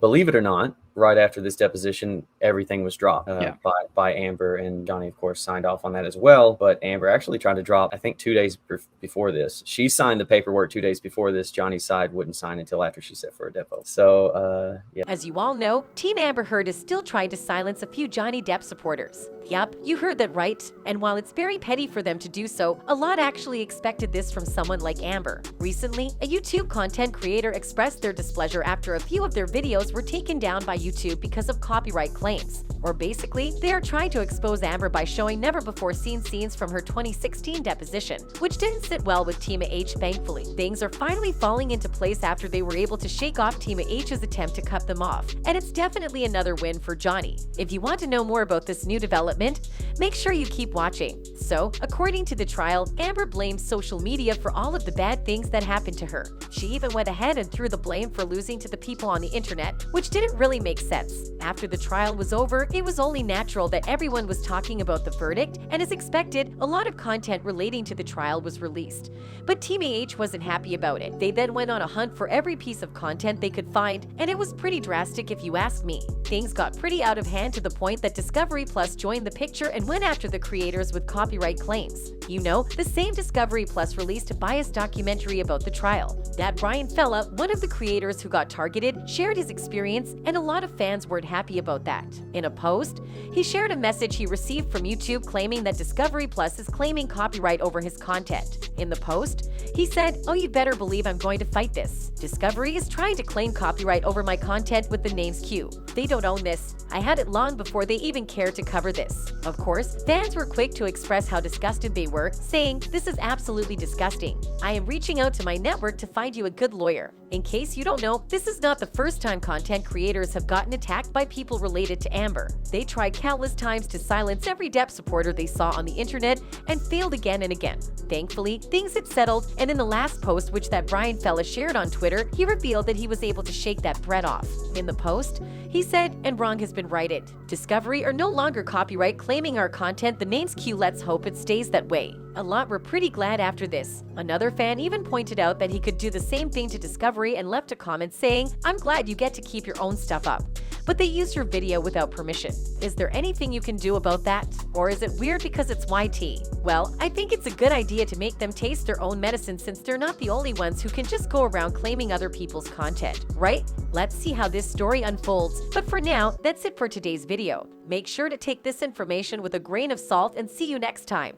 Believe it or not, right after this deposition, everything was dropped Yeah. by Amber, and Johnny, of course, signed off on that as well. But Amber actually tried to drop, I think, 2 days before this. She signed the paperwork 2 days before this. Johnny's side wouldn't sign until after she set for a depo. So, yeah. As you all know, Team Amber Heard is still trying to silence a few Johnny Depp supporters. Yup, you heard that right. And while it's very petty for them to do so, a lot actually expected this from someone like Amber. Recently, a YouTube content creator expressed their displeasure after a few of their videos were taken down by YouTube because of copyright claims. Or basically, they are trying to expose Amber by showing never-before-seen scenes from her 2016 deposition, which didn't sit well with Team H, thankfully. Things are finally falling into place after they were able to shake off Team H's attempt to cut them off, and it's definitely another win for Johnny. If you want to know more about this new development, make sure you keep watching. So, according to the trial, Amber blames social media for all of the bad things that happened to her. She even went ahead and threw the blame for losing to the people on the internet, which didn't really make sense. After the trial was over, it was only natural that everyone was talking about the verdict, and as expected, a lot of content relating to the trial was released. But Team H wasn't happy about it. They then went on a hunt for every piece of content they could find, and it was pretty drastic if you ask me. Things got pretty out of hand to the point that Discovery Plus joined the picture and went after the creators with copyright claims. You know, the same Discovery Plus released a biased documentary about the trial. That Brian Fella, one of the creators who got targeted, shared his experience, and a lot of fans weren't happy about that. In a post, he shared a message he received from YouTube claiming that Discovery Plus is claiming copyright over his content. In the post, he said, "Oh, you better believe I'm going to fight this. Discovery is trying to claim copyright over my content with the names Q. They don't own this. I had it long before they even cared to cover this." Of course, fans were quick to express how disgusted they were, saying, "This is absolutely disgusting. I am reaching out to my network to find you a good lawyer." In case you don't know, this is not the first time content creators have gotten attacked by people related to Amber. They tried countless times to silence every Depp supporter they saw on the internet and failed again and again. Thankfully, things had settled, and in the last post which that Brian fella shared on Twitter, he revealed that he was able to shake that threat off. In the post, he said, "And wrong has been righted. Discovery are no longer copyright claiming our content. The name's Q. Let's hope it stays that way." A lot were pretty glad after this. Another fan even pointed out that he could do the same thing to Discovery and left a comment saying, "I'm glad you get to keep your own stuff up. But they used your video without permission. Is there anything you can do about that? Or is it weird because it's YT?" Well, I think it's a good idea to make them taste their own medicine since they're not the only ones who can just go around claiming other people's content, right? Let's see how this story unfolds. But for now, that's it for today's video. Make sure to take this information with a grain of salt and see you next time.